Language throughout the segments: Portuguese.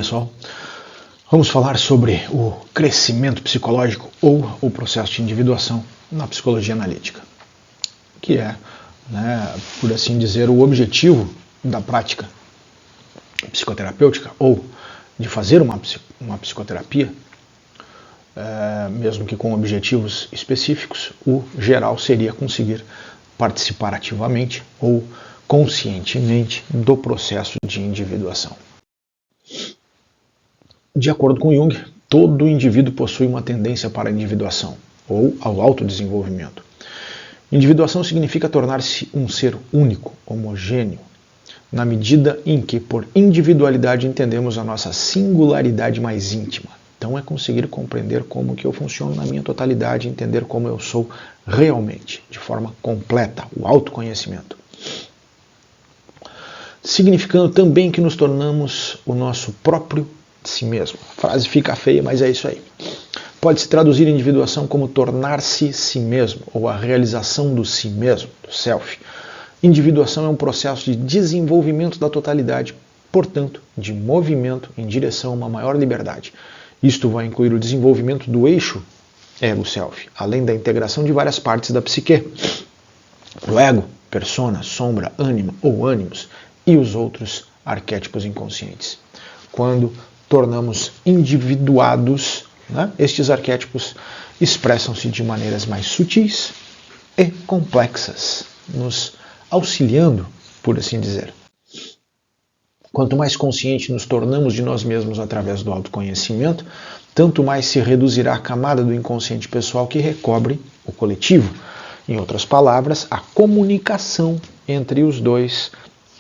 pessoal, vamos falar sobre o crescimento psicológico ou o processo de individuação na psicologia analítica, que é, por assim dizer, o objetivo da prática psicoterapêutica ou de fazer uma psicoterapia, mesmo que com objetivos específicos. O geral seria conseguir participar ativamente ou conscientemente do processo de individuação. De acordo com Jung, todo indivíduo possui uma tendência para a individuação ou ao autodesenvolvimento. Individuação significa tornar-se um ser único, homogêneo, na medida em que por individualidade entendemos a nossa singularidade mais íntima. Então é conseguir compreender como que eu funciono na minha totalidade, entender como eu sou realmente, de forma completa, o autoconhecimento. Significando também que nos tornamos o nosso próprio si mesmo. A frase fica feia, mas é isso aí. Pode-se traduzir individuação como tornar-se si mesmo, ou a realização do si mesmo, do self. Individuação é um processo de desenvolvimento da totalidade, portanto, de movimento em direção a uma maior liberdade. Isto vai incluir o desenvolvimento do eixo ego-self, além da integração de várias partes da psique, o ego, persona, sombra, ânima ou ânimos, e os outros arquétipos inconscientes. Quando tornamos individuados, estes arquétipos expressam-se de maneiras mais sutis e complexas, nos auxiliando, por assim dizer. Quanto mais consciente nos tornamos de nós mesmos através do autoconhecimento, tanto mais se reduzirá a camada do inconsciente pessoal que recobre o coletivo. Em outras palavras, a comunicação entre os dois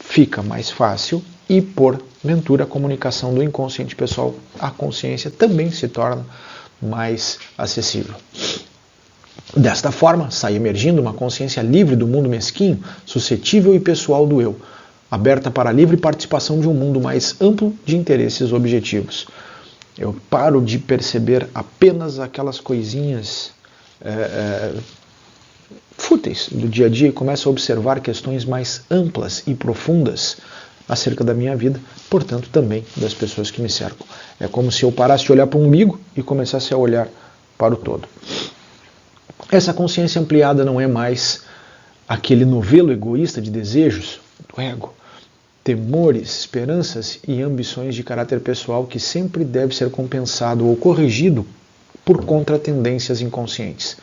fica mais fácil e, porventura, a comunicação do inconsciente pessoal à consciência também se torna mais acessível. Desta forma, sai emergindo uma consciência livre do mundo mesquinho, suscetível e pessoal do eu, aberta para a livre participação de um mundo mais amplo de interesses objetivos. Eu paro de perceber apenas aquelas coisinhas fúteis do dia a dia e começo a observar questões mais amplas e profundas acerca da minha vida, portanto também das pessoas que me cercam. É como se eu parasse de olhar para o umbigo e começasse a olhar para o todo. Essa consciência ampliada não é mais aquele novelo egoísta de desejos do ego, temores, esperanças e ambições de caráter pessoal que sempre deve ser compensado ou corrigido por contratendências inconscientes.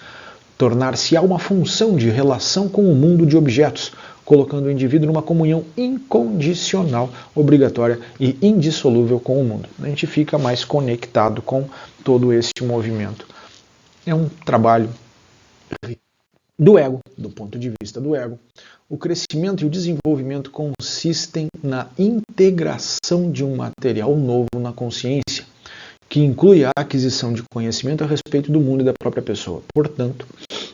Tornar-se-á uma função de relação com o mundo de objetos, colocando o indivíduo numa comunhão incondicional, obrigatória e indissolúvel com o mundo. A gente fica mais conectado com todo esse movimento. É um trabalho do ego, do ponto de vista do ego. O crescimento e o desenvolvimento consistem na integração de um material novo na consciência, que inclui a aquisição de conhecimento a respeito do mundo e da própria pessoa. Portanto,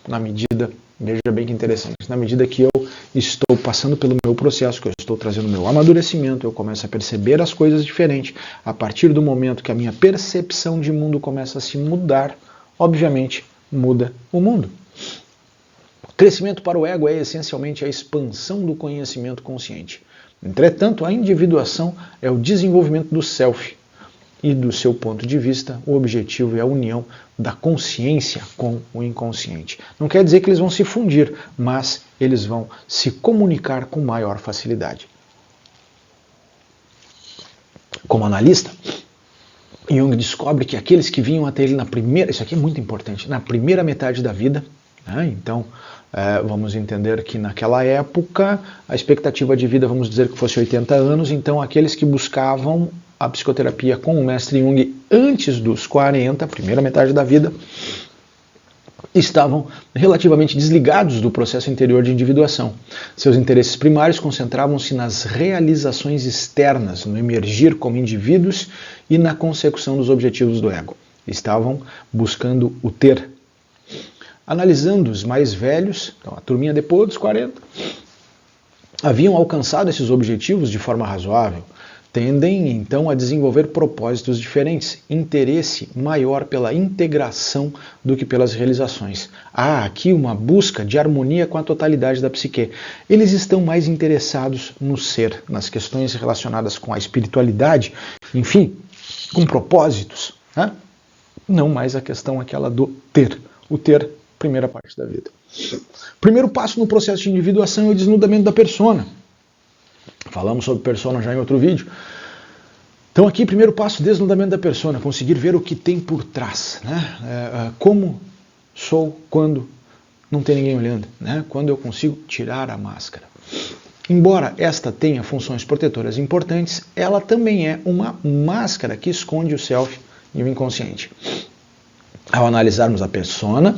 na medida, veja bem que interessante, na medida que eu estou passando pelo meu processo, que eu estou trazendo meu amadurecimento, eu começo a perceber as coisas diferentes. A partir do momento que a minha percepção de mundo começa a se mudar, obviamente, muda o mundo. Crescimento para o ego é essencialmente a expansão do conhecimento consciente. Entretanto, a individuação é o desenvolvimento do self. E do seu ponto de vista, o objetivo é a união da consciência com o inconsciente. Não quer dizer que eles vão se fundir, mas eles vão se comunicar com maior facilidade. Como analista, Jung descobre que aqueles que vinham até ele na primeira, isso aqui é muito importante, na primeira metade da vida, então vamos entender que naquela época a expectativa de vida, vamos dizer que fosse 80 anos, então aqueles que buscavam a psicoterapia com o mestre Jung antes dos 40, primeira metade da vida, estavam relativamente desligados do processo interior de individuação. Seus interesses primários concentravam-se nas realizações externas, no emergir como indivíduos e na consecução dos objetivos do ego. Estavam buscando o ter. Analisando os mais velhos, então a turminha depois dos 40, haviam alcançado esses objetivos de forma razoável. Tendem, então, a desenvolver propósitos diferentes, interesse maior pela integração do que pelas realizações. Há aqui uma busca de harmonia com a totalidade da psique. Eles estão mais interessados no ser, nas questões relacionadas com a espiritualidade, enfim, com propósitos, né? Não mais a questão aquela do ter. O ter, primeira parte da vida. Primeiro passo no processo de individuação é o desnudamento da persona. Falamos sobre persona já em outro vídeo. Então aqui, primeiro passo, desnudamento da persona, conseguir ver o que tem por trás, né? Como sou quando não tem ninguém olhando, né? Quando eu consigo tirar a máscara. Embora esta tenha funções protetoras importantes, ela também é uma máscara que esconde o self e o inconsciente. Ao analisarmos a persona,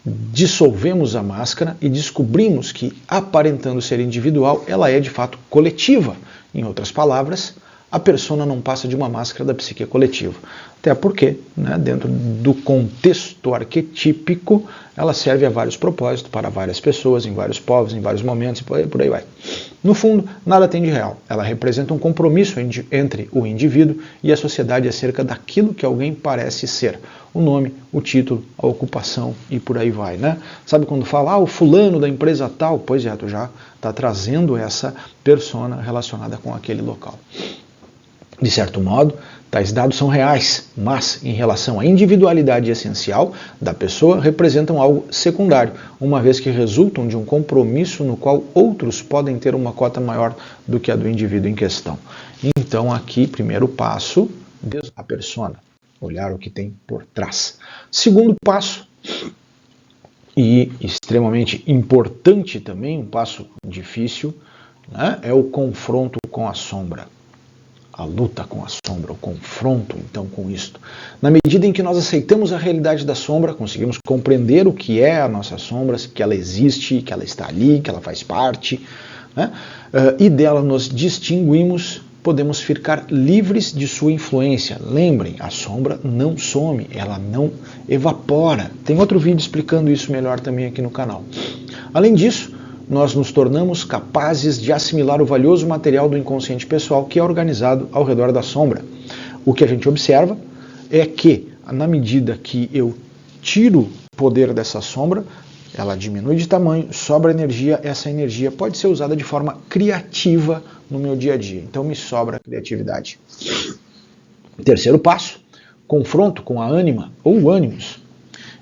dissolvemos a máscara e descobrimos que, aparentando ser individual, ela é de fato coletiva. Em outras palavras, a persona não passa de uma máscara da psique coletiva. Até porque, né, dentro do contexto arquetípico, ela serve a vários propósitos, para várias pessoas, em vários povos, em vários momentos, e por aí vai. No fundo, nada tem de real. Ela representa um compromisso entre o indivíduo e a sociedade acerca daquilo que alguém parece ser. O nome, o título, a ocupação e por aí vai, né? Sabe quando fala, o fulano da empresa tal? Pois é, tu já está trazendo essa persona relacionada com aquele local. De certo modo, tais dados são reais, mas em relação à individualidade essencial da pessoa, representam algo secundário, uma vez que resultam de um compromisso no qual outros podem ter uma cota maior do que a do indivíduo em questão. Então aqui, primeiro passo, a persona, olhar o que tem por trás. Segundo passo, e extremamente importante também, um passo difícil, né, é o confronto com a sombra. A luta com a sombra, o confronto então com isto. Na medida em que nós aceitamos a realidade da sombra, conseguimos compreender o que é a nossa sombra, que ela existe, que ela está ali, que ela faz parte, né? E dela nos distinguimos, podemos ficar livres de sua influência. Lembrem, a sombra não some, ela não evapora. Tem outro vídeo explicando isso melhor também aqui no canal. Além disso, nós nos tornamos capazes de assimilar o valioso material do inconsciente pessoal que é organizado ao redor da sombra. O que a gente observa é que, na medida que eu tiro o poder dessa sombra, ela diminui de tamanho, sobra energia, essa energia pode ser usada de forma criativa no meu dia a dia. Então me sobra criatividade. Terceiro passo, confronto com a ânima ou ânimos.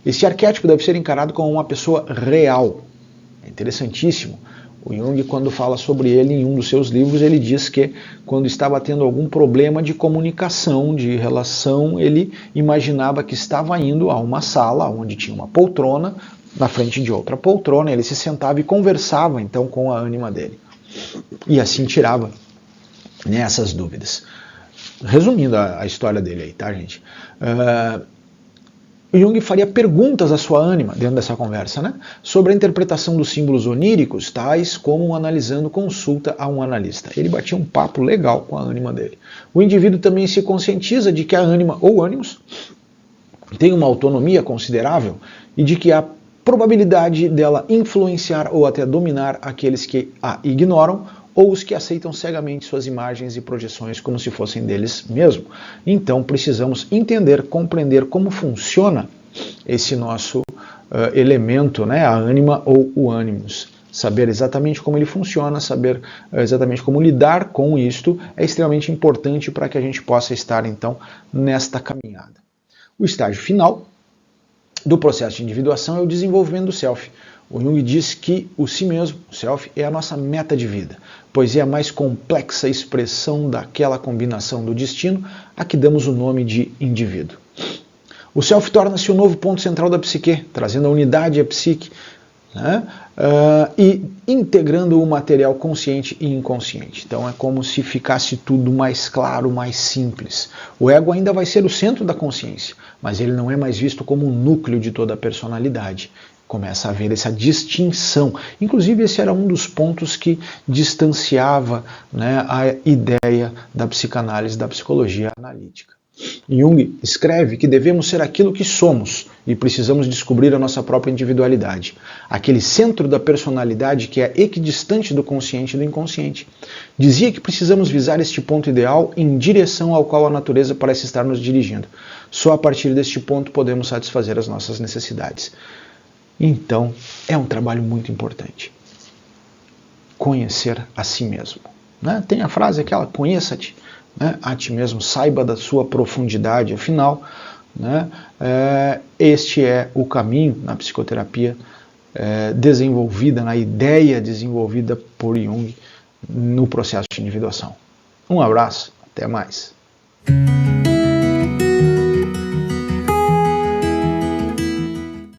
Esse arquétipo deve ser encarado como uma pessoa real. É interessantíssimo. O Jung, quando fala sobre ele em um dos seus livros, ele diz que quando estava tendo algum problema de comunicação, de relação, ele imaginava que estava indo a uma sala onde tinha uma poltrona, na frente de outra poltrona, ele se sentava e conversava então com a ânima dele. E assim tirava, né, essas dúvidas. Resumindo a história dele aí, tá, gente? Jung faria perguntas à sua ânima dentro dessa conversa, né? Sobre a interpretação dos símbolos oníricos, tais como analisando consulta a um analista. Ele batia um papo legal com a ânima dele. O indivíduo também se conscientiza de que a ânima ou ânimos tem uma autonomia considerável e de que a probabilidade dela influenciar ou até dominar aqueles que a ignoram ou os que aceitam cegamente suas imagens e projeções como se fossem deles mesmo. Então precisamos entender, compreender como funciona esse nosso elemento, né, a ânima ou o ânimos. Saber exatamente como ele funciona, saber exatamente como lidar com isto é extremamente importante para que a gente possa estar então nesta caminhada. O estágio final do processo de individuação é o desenvolvimento do self. O Jung diz que o si mesmo, o self, é a nossa meta de vida, pois é a mais complexa expressão daquela combinação do destino a que damos o nome de indivíduo. O self torna-se o novo ponto central da psique, trazendo a unidade à psique, né? E integrando o material consciente e inconsciente. Então é como se ficasse tudo mais claro, mais simples. O ego ainda vai ser o centro da consciência, mas ele não é mais visto como o núcleo de toda a personalidade. Começa a haver essa distinção. Inclusive, esse era um dos pontos que distanciava, né, a ideia da psicanálise, da psicologia analítica. Jung escreve que devemos ser aquilo que somos e precisamos descobrir a nossa própria individualidade, aquele centro da personalidade que é equidistante do consciente e do inconsciente. Dizia que precisamos visar este ponto ideal em direção ao qual a natureza parece estar nos dirigindo. Só a partir deste ponto podemos satisfazer as nossas necessidades. Então, é um trabalho muito importante. Conhecer a si mesmo. Né? Tem a frase aquela, conheça-te. né, a ti mesmo, saiba da sua profundidade, afinal, né, este é o caminho na psicoterapia desenvolvida, na ideia desenvolvida por Jung no processo de individuação. Um abraço, até mais.